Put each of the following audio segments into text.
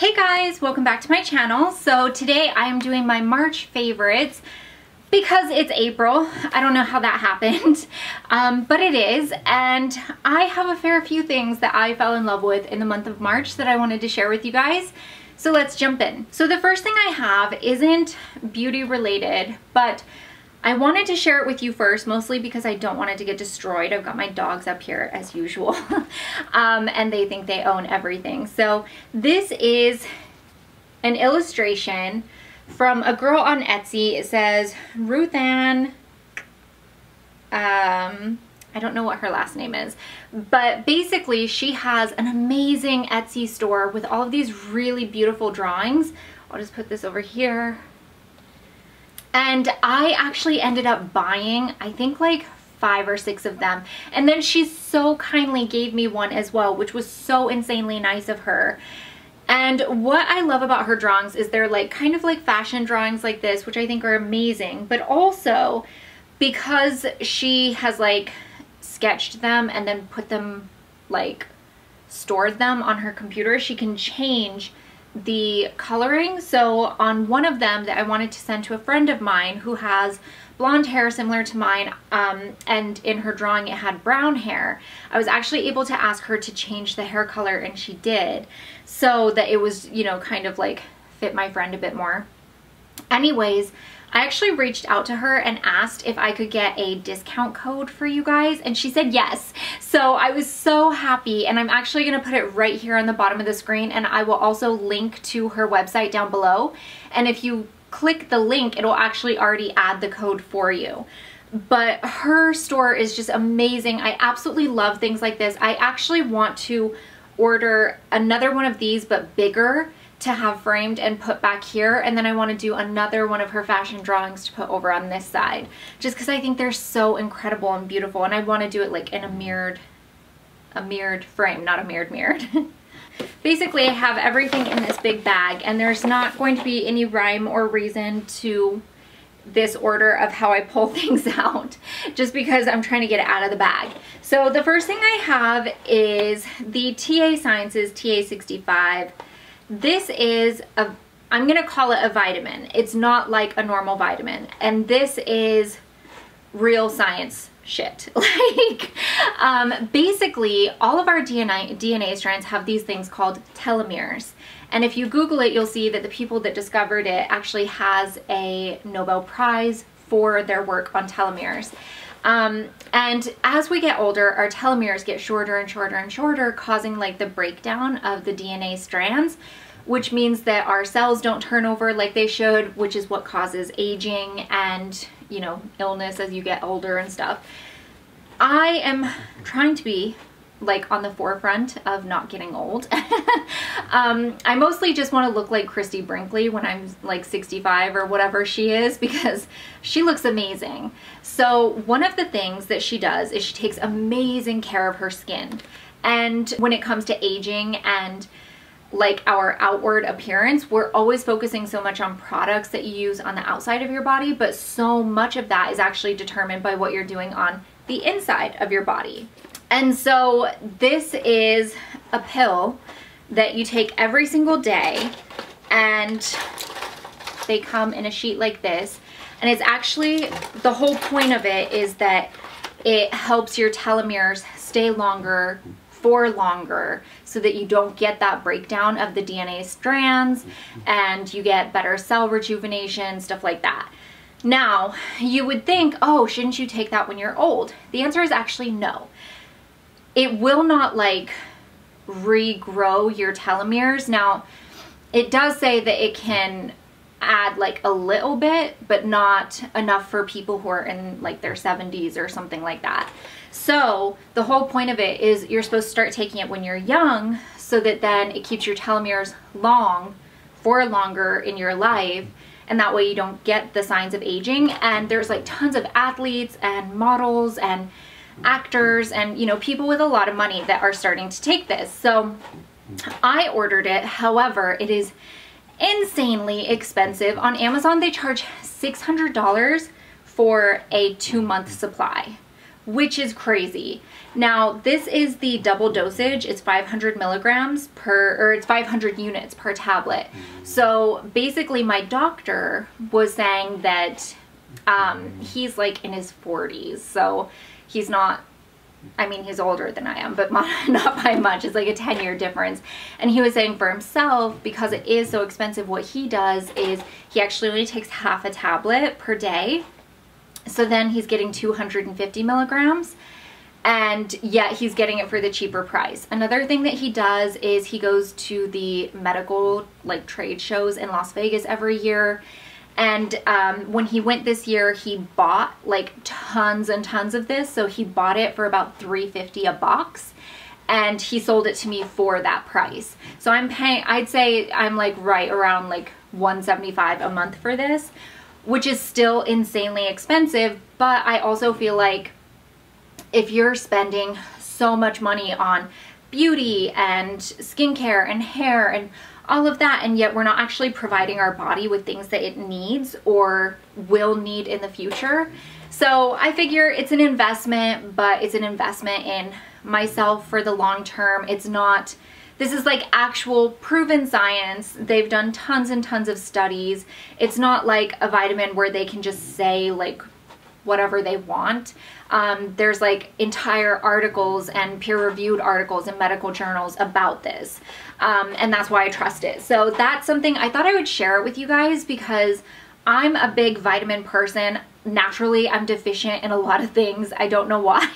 Hey guys, welcome back to my channel. So today I am doing my March favorites because it's April. I don't know how that happened, but it is. And I have a fair few things that I fell in love with in the month of March that I wanted to share with you guys. So let's jump in. So the first thing I have isn't beauty related, but I wanted to share it with you first, mostly because I don't want it to get destroyed. I've got my dogs up here as usual, and they think they own everything. So this is an illustration from a girl on Etsy. It says Ruth Ann, I don't know what her last name is, but basically she has an amazing Etsy store with all of these really beautiful drawings. I'll just put this over here. And I actually ended up buying, I think like 5 or 6 of them. And then she so kindly gave me one as well, which was so insanely nice of her. And what I love about her drawings is they're like kind of like fashion drawings like this, which I think are amazing. But also because she has like sketched them and then put them, like stored them on her computer, she can change the coloring. So on one of them that I wanted to send to a friend of mine who has blonde hair similar to mine, and in her drawing it had brown hair, I was actually able to ask her to change the hair color, and she did, so that it was, you know, kind of like fit my friend a bit more. Anyways, I actually reached out to her and asked if I could get a discount code for you guys, and she said yes. So I was so happy, and I'm actually going to put it right here on the bottom of the screen, and I will also link to her website down below. And if you click the link, it'll actually already add the code for you. But her store is just amazing. I absolutely love things like this. I actually want to order another one of these, but bigger, to have framed and put back here, and then I want to do another one of her fashion drawings to put over on this side, just because I think they're so incredible and beautiful, and I want to do it like in a mirrored frame, not a mirrored. Basically, I have everything in this big bag, and there's not going to be any rhyme or reason to this order of how I pull things out, just because I'm trying to get it out of the bag. So the first thing I have is the TA Sciences TA65. This is a, I'm gonna call it a vitamin. It's not like a normal vitamin. And this is real science shit. Like, basically all of our DNA strands have these things called telomeres. And if you Google it, you'll see that the people that discovered it actually has a Nobel Prize for their work on telomeres. And as we get older, our telomeres get shorter and shorter and shorter, causing like the breakdown of the DNA strands, which means that our cells don't turn over like they should, which is what causes aging and, you know, illness as you get older and stuff. I am trying to be like on the forefront of not getting old. I mostly just want to look like Christy Brinkley when I'm like 65 or whatever she is, because she looks amazing. So one of the things that she does is she takes amazing care of her skin. And when it comes to aging and like our outward appearance, we're always focusing so much on products that you use on the outside of your body, but so much of that is actually determined by what you're doing on the inside of your body. And so this is a pill that you take every single day, and they come in a sheet like this. And it's actually, the whole point of it is that it helps your telomeres stay longer for longer, so that you don't get that breakdown of the DNA strands and you get better cell rejuvenation, stuff like that. Now, you would think, oh, shouldn't you take that when you're old? The answer is actually no. It will not like regrow your telomeres. Now, it does say that it can add like a little bit, but not enough for people who are in like their 70s or something like that. So the whole point of it is you're supposed to start taking it when you're young, so that then it keeps your telomeres long for longer in your life, and that way you don't get the signs of aging. And there's like tons of athletes and models and actors and, you know, people with a lot of money that are starting to take this. So I ordered it. However, it is insanely expensive. On Amazon, they charge $600 for a 2-month supply, which is crazy. Now, this is the double dosage. It's 500 milligrams per, or it's 500 units per tablet. So basically my doctor was saying that he's like in his 40s. So he's not, I mean, he's older than I am, but not by much. It's like a 10-year difference. And he was saying for himself, because it is so expensive, what he does is he actually only takes half a tablet per day. So then he's getting 250 milligrams. And yet he's getting it for the cheaper price. Another thing that he does is he goes to the medical like trade shows in Las Vegas every year. And when he went this year, he bought like tons and tons of this. So he bought it for about $3.50 a box, and he sold it to me for that price. So I'm paying, I'd say I'm like right around like $175 a month for this, which is still insanely expensive. But I also feel like if you're spending so much money on beauty and skincare and hair and all of that, and yet we're not actually providing our body with things that it needs or will need in the future. So I figure it's an investment, but it's an investment in myself for the long term. It's not, this is like actual proven science. They've done tons and tons of studies. It's not like a vitamin where they can just say like whatever they want. There's like entire articles and peer-reviewed articles in medical journals about this. And that's why I trust it. So that's something I thought I would share with you guys, because I'm a big vitamin person. Naturally, I'm deficient in a lot of things. I don't know why.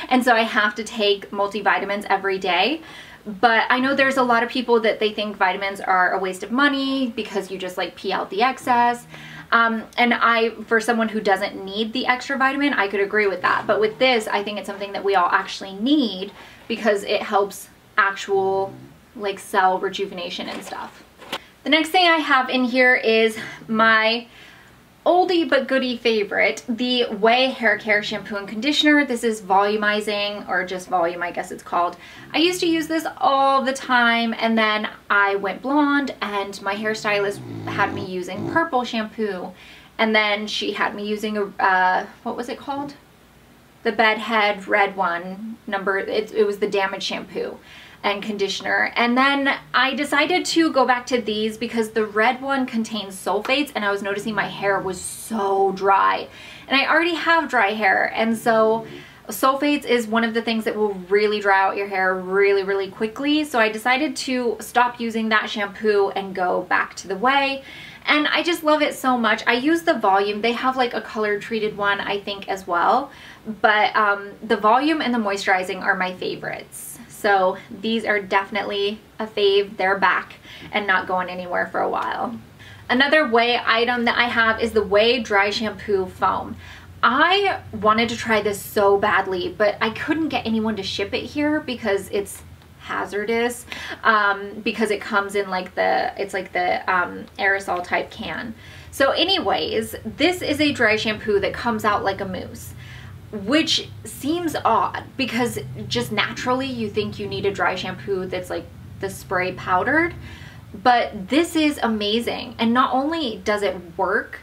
And so I have to take multivitamins every day. But I know there's a lot of people that they think vitamins are a waste of money because you just like pee out the excess. And for someone who doesn't need the extra vitamin, I could agree with that. But with this, I think it's something that we all actually need because it helps actual like cell rejuvenation and stuff. The next thing I have in here is my oldie but goodie favorite, the OUAI hair care shampoo and conditioner. This is volumizing, or just volume, I guess it's called. I used to use this all the time, and then I went blonde and my hairstylist had me using purple shampoo, and then she had me using a what was it called, the bedhead red one, it was the damage shampoo and conditioner. And then I decided to go back to these because the red one contains sulfates, and I was noticing my hair was so dry, and I already have dry hair, and so sulfates is one of the things that will really dry out your hair really, really quickly. So I decided to stop using that shampoo and go back to the OUAI, and I just love it so much. I use the volume. They have like a color treated one, I think, as well, but the volume and the moisturizing are my favorites. So these are definitely a fave. They're back and not going anywhere for a while. Another OUAI item that I have is the OUAI Dry Shampoo Foam. I wanted to try this so badly, but I couldn't get anyone to ship it here because it's hazardous, because it comes in like it's like the aerosol type can. So anyways, this is a dry shampoo that comes out like a mousse, which seems odd because just naturally you think you need a dry shampoo that's like the spray powdered, but this is amazing. And not only does it work,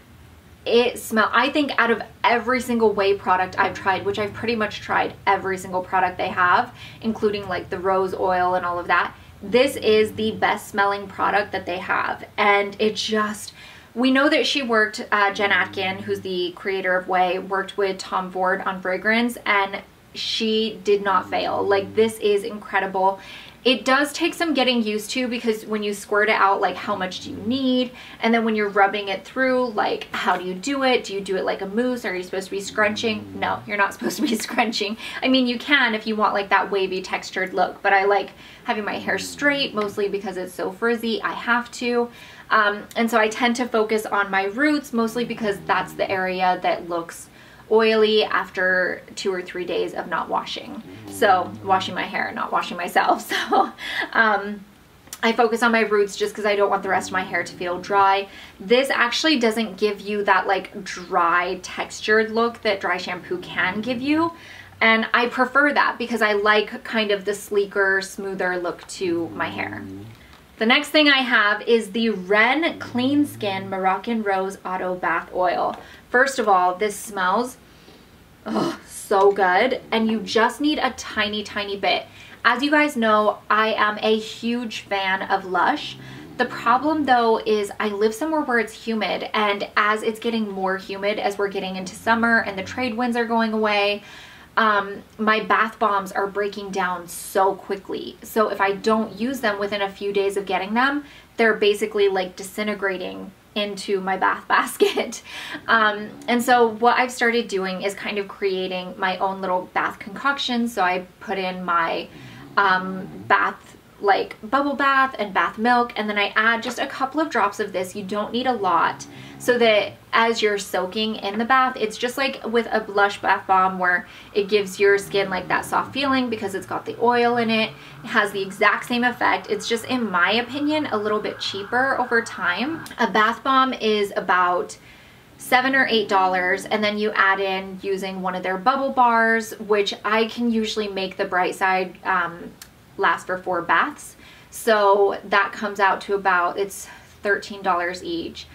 it smells, I think out of every single OUAI product I've tried, which I've pretty much tried every single product they have, including like the rose oil and all of that, this is the best smelling product that they have. And it just, we know that she worked, Jen Atkin, who's the creator of OUAI, worked with Tom Ford on fragrance, and she did not fail. Like, this is incredible. It does take some getting used to because when you squirt it out, like how much do you need? And then when you're rubbing it through, like how do you do it? Do you do it like a mousse? Are you supposed to be scrunching? No, you're not supposed to be scrunching. I mean, you can if you want like that wavy textured look, but I like having my hair straight mostly because it's so frizzy. I have to. And so I tend to focus on my roots mostly because that's the area that looks oily after 2 or 3 days of not washing. So washing my hair, not washing myself. So I focus on my roots just because I don't want the rest of my hair to feel dry. This actually doesn't give you that like dry textured look that dry shampoo can give you. And I prefer that because I like kind of the sleeker, smoother look to my hair. The next thing I have is the Ren Clean Skin Moroccan Rose Auto Bath Oil. First of all, this smells Oh, so good. And you just need a tiny, tiny bit. As you guys know, I am a huge fan of Lush. The problem though is I live somewhere where it's humid, and as it's getting more humid as we're getting into summer and the trade winds are going away, my bath bombs are breaking down so quickly. So if I don't use them within a few days of getting them, they're basically like disintegrating into my bath basket. And so what I've started doing is kind of creating my own little bath concoction. So I put in my bath, like bubble bath and bath milk, and then I add just a couple of drops of this. You don't need a lot, so that as you're soaking in the bath, it's just like with a Lush bath bomb where it gives your skin like that soft feeling because it's got the oil in it. It has the exact same effect. It's just, in my opinion, a little bit cheaper over time. A bath bomb is about $7 or $8, and then you add in using one of their bubble bars, which I can usually make the Bright Side last for 4 baths. So that comes out to about, it's $13 each.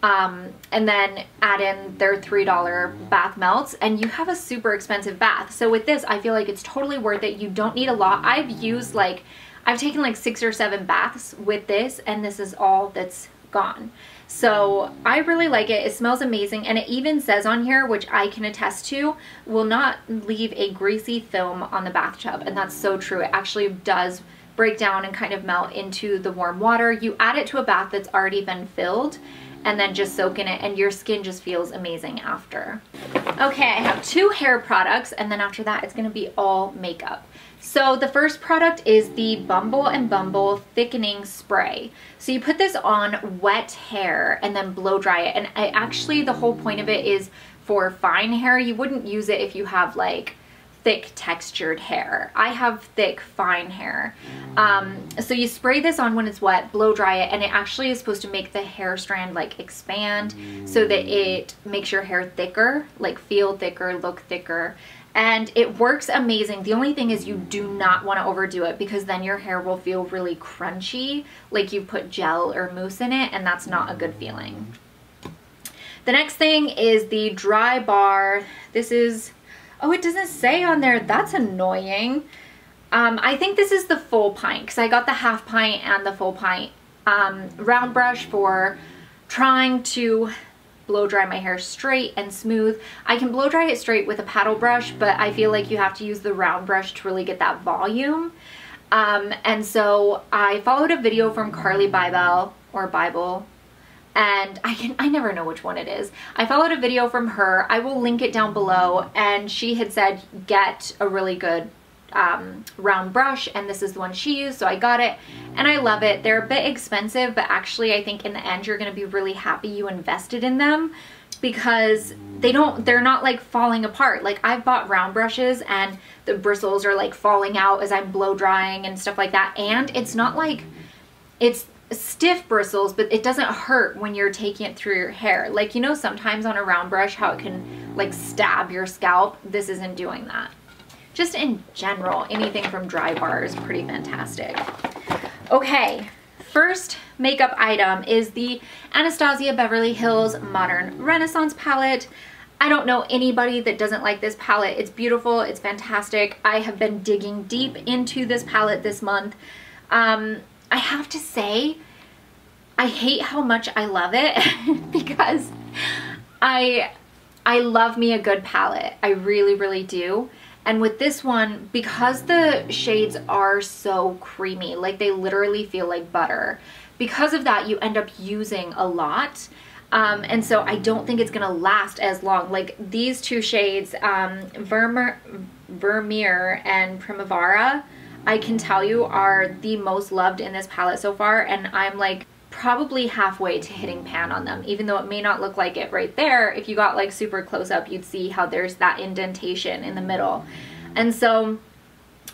And then add in their $3 bath melts and you have a super expensive bath. So with this, I feel like it's totally worth it. You don't need a lot. I've taken like 6 or 7 baths with this, and this is all that's gone. So I really like it. It smells amazing, and it even says on here, which I can attest to, will not leave a greasy film on the bathtub, and that's so true. It actually does break down and kind of melt into the warm water. You add it to a bath that's already been filled and then just soak in it, and your skin just feels amazing after. Okay, I have 2 hair products, and then after that it's going to be all makeup. So the first product is the Bumble and Bumble Thickening Spray. So you put this on wet hair and then blow dry it. And actually the whole point of it is for fine hair. You wouldn't use it if you have like thick textured hair. I have thick fine hair. So you spray this on when it's wet, blow dry it, and it actually is supposed to make the hair strand like expand so that it makes your hair thicker, like feel thicker, look thicker. And it works amazing. The only thing is you do not want to overdo it, because then your hair will feel really crunchy, like you put gel or mousse in it, and that's not a good feeling. The next thing is the Dry Bar. This is, oh, it doesn't say on there. That's annoying. I think this is the full pint, because I got the half pint and the full pint. Round brush for trying to blow dry my hair straight and smooth. I can blow dry it straight with a paddle brush, but I feel like you have to use the round brush to really get that volume. And so I followed a video from Carly Bible, or Bible, and I never know which one it is. I followed a video from her. I will link it down below, and she had said get a really good round brush, and this is the one she used, so I got it and I love it. They're a bit expensive, but actually I think in the end you're going to be really happy you invested in them, because they're not like falling apart. Like I've bought round brushes and the bristles are like falling out as I'm blow drying and stuff like that, and it's not like, it's stiff bristles, but it doesn't hurt when you're taking it through your hair. Like, you know, sometimes on a round brush how it can like stab your scalp. This isn't doing that. Just in general, anything from Dry Bar is pretty fantastic. Okay, first makeup item is the Anastasia Beverly Hills Modern Renaissance palette. I don't know anybody that doesn't like this palette. It's beautiful, it's fantastic. I have been digging deep into this palette this month. I have to say, I hate how much I love it because I love me a good palette. I really, really do. And with this one, because the shades are so creamy, like they literally feel like butter, because of that you end up using a lot. And so I don't think it's gonna last as long. Like these 2 shades, Vermeer and Primavera, I can tell you are the most loved in this palette so far, and I'm like probably halfway to hitting pan on them, even though it may not look like it right there. If you got like super close up, you'd see how there's that indentation in the middle. And so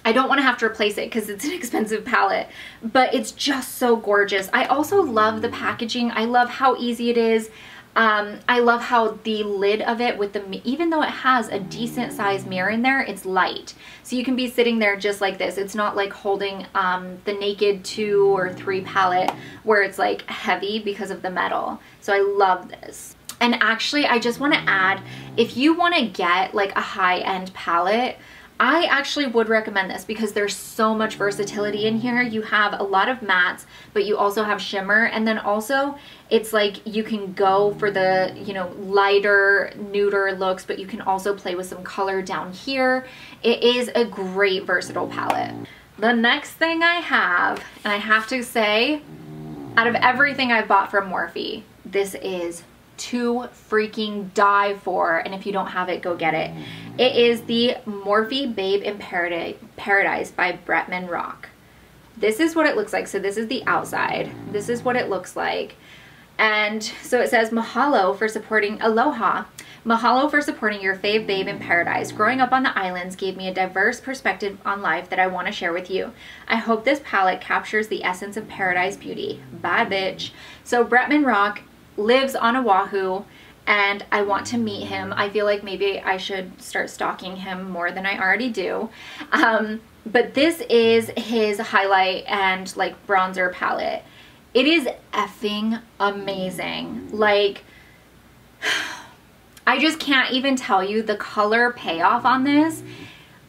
I don't want to have to replace it because it's an expensive palette, but it's just so gorgeous. I also love the packaging. I love how easy it is. I love how the lid of it, with the, even though it has a decent size mirror in there, it's light. So you can be sitting there just like this. It's not like holding the Naked 2 or 3 palette where it's like heavy because of the metal. So I love this. And actually, I just want to add, if you want to get like a high-end palette, I actually would recommend this because there's so much versatility in here. You have a lot of mattes, but you also have shimmer. And then also it's like you can go for the, you know, lighter, nuder looks, but you can also play with some color down here. It is a great versatile palette. The next thing I have, and I have to say, out of everything I've bought from Morphe, this is to freaking die for, and if you don't have it, go get it. It is the Morphe Babe in Paradise by Bretman Rock. This is what it looks like. So this is the outside. This is what it looks like. And so it says, mahalo for supporting, aloha. Mahalo for supporting your fave babe in paradise. Growing up on the islands gave me a diverse perspective on life that I want to share with you. I hope this palette captures the essence of paradise beauty. Bye, bitch. So Bretman Rock lives on Oahu, and I want to meet him. I feel like maybe I should start stalking him more than I already do. But this is his highlight and like bronzer palette. It is effing amazing. Like, I just can't even tell you the color payoff on this.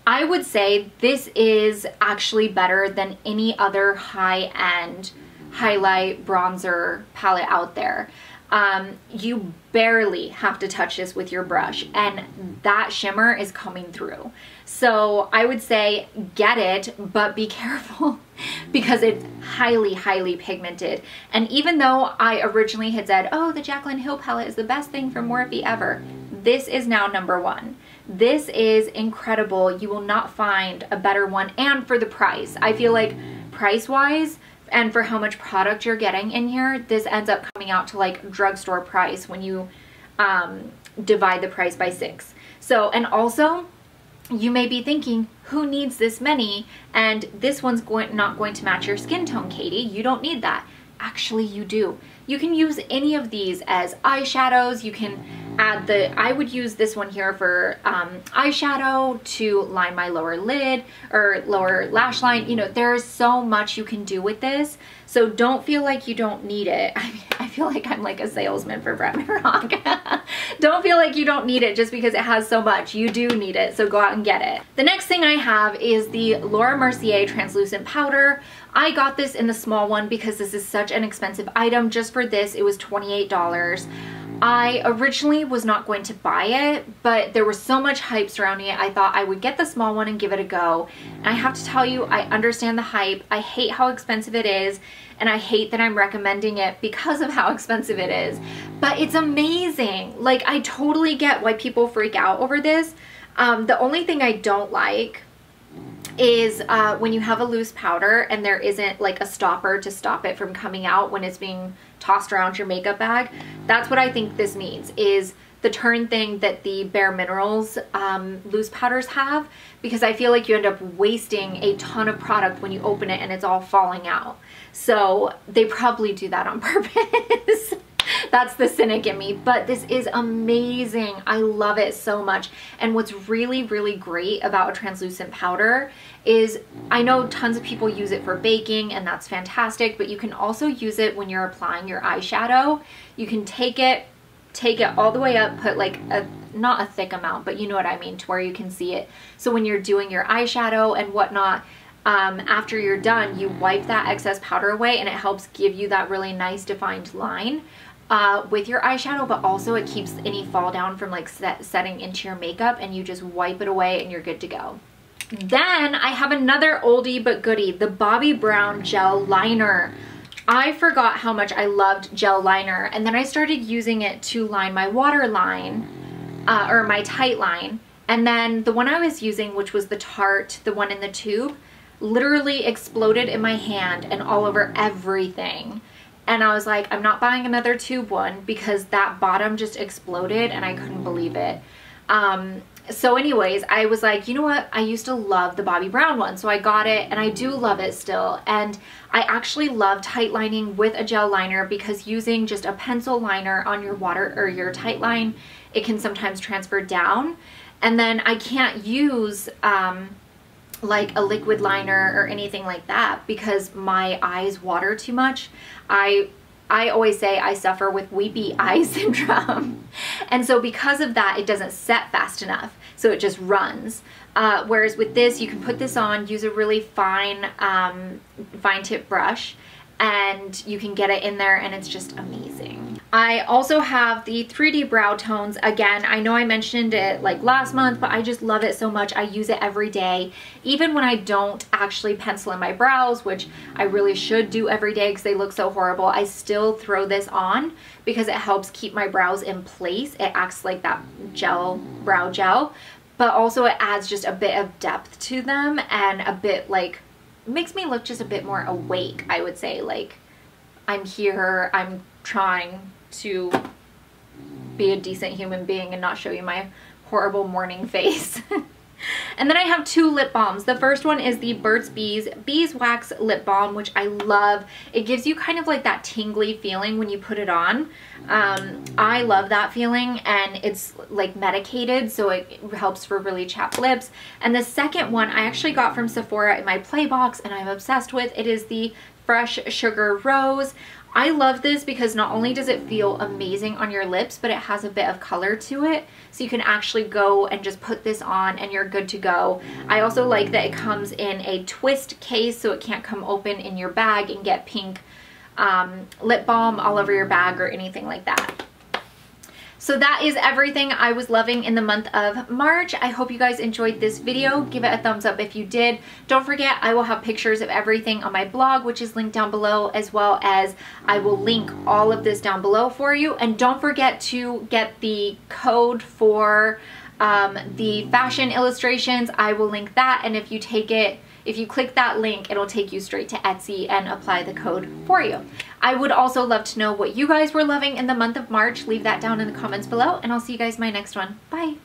I would say this is actually better than any other high-end highlight bronzer palette out there. You barely have to touch this with your brush, and that shimmer is coming through. So I would say get it, but be careful because it's highly, highly pigmented. And even though I originally had said, oh, the Jaclyn Hill palette is the best thing from Morphe ever, this is now #1. This is incredible. You will not find a better one, and for the price. I feel like price-wise, and for how much product you're getting in here, this ends up coming out to like drugstore price when you divide the price by 6. So, and also, you may be thinking, who needs this many? And this one's not going to match your skin tone, Katie. You don't need that. Actually, you do. You can use any of these as eyeshadows. You can add I would use this one here for eyeshadow to line my lower lid or lower lash line. You know, there's so much you can do with this. So don't feel like you don't need it. I mean, I feel like I'm like a salesman for Bretman Rock. Don't feel like you don't need it just because it has so much. You do need it, so go out and get it. The next thing I have is the Laura Mercier translucent powder. I got this in the small one because this is such an expensive item. Just for this, it was $28. I originally was not going to buy it, but there was so much hype surrounding it, I thought I would get the small one and give it a go. And I have to tell you, I understand the hype. I hate how expensive it is, and I hate that I'm recommending it because of how expensive it is. But it's amazing. Like, I totally get why people freak out over this. The only thing I don't like is when you have a loose powder and there isn't like a stopper to stop it from coming out when it's being tossed around your makeup bag. That's what I think this needs, is the turn thing that the Bare Minerals loose powders have, because I feel like you end up wasting a ton of product when you open it and it's all falling out. So they probably do that on purpose. That's the cynic in me, but this is amazing. I love it so much. And what's really, really great about a translucent powder is, I know tons of people use it for baking, and that's fantastic, but you can also use it when you're applying your eyeshadow. You can take it all the way up, put like not a thick amount, but you know what I mean, to where you can see it. So when you're doing your eyeshadow and whatnot, after you're done, you wipe that excess powder away, and it helps give you that really nice defined line with your eyeshadow, but also it keeps any fall down from like setting into your makeup, and you just wipe it away and you're good to go. Then I have another oldie but goodie, the Bobbie Brown Gel Liner. I forgot how much I loved gel liner, and then I started using it to line my waterline, or my tight line, and then the one I was using, which was the Tarte, the one in the tube, literally exploded in my hand and all over everything. And I was like, I'm not buying another tube one because that bottom just exploded and I couldn't believe it. So anyways, I was like, you know what? I used to love the Bobbie Brown one. So I got it, and I do love it still. And I actually love tight lining with a gel liner, because using just a pencil liner on your water or your tight line, it can sometimes transfer down. And then I can't use like a liquid liner or anything like that because my eyes water too much. I I always say I suffer with weepy eye syndrome. And so because of that, it doesn't set fast enough. So it just runs. Whereas with this, you can put this on, use a really fine, fine tip brush, and you can get it in there and it's just amazing. I also have the 3D brow tones. Again, I know I mentioned it like last month, but I just love it so much. I use it every day. Even when I don't actually pencil in my brows, which I really should do every day because they look so horrible, I still throw this on because it helps keep my brows in place. It acts like that gel, brow gel, but also it adds just a bit of depth to them and a bit like, makes me look just a bit more awake, I would say. Like, I'm here, I'm trying to be a decent human being and not show you my horrible morning face. And then I have two lip balms. The first one is the Burt's Bees Beeswax Lip Balm, which I love. It gives you kind of like that tingly feeling when you put it on. I love that feeling, and it's like medicated, so it helps for really chapped lips. And the second one I actually got from Sephora in my play box, and I'm obsessed with. It is the Fresh Sugar Rose. I love this because not only does it feel amazing on your lips, but it has a bit of color to it. So you can actually go and just put this on and you're good to go. I also like that it comes in a twist case so it can't come open in your bag and get pink lip balm all over your bag or anything like that. So that is everything I was loving in the month of March. I hope you guys enjoyed this video. Give it a thumbs up if you did. Don't forget, I will have pictures of everything on my blog, which is linked down below, as well as I will link all of this down below for you. And don't forget to get the code for the fashion illustrations. I will link that, and if you take it, if you click that link, it'll take you straight to Etsy and apply the code for you. I would also love to know what you guys were loving in the month of March. Leave that down in the comments below, and I'll see you guys in my next one. Bye.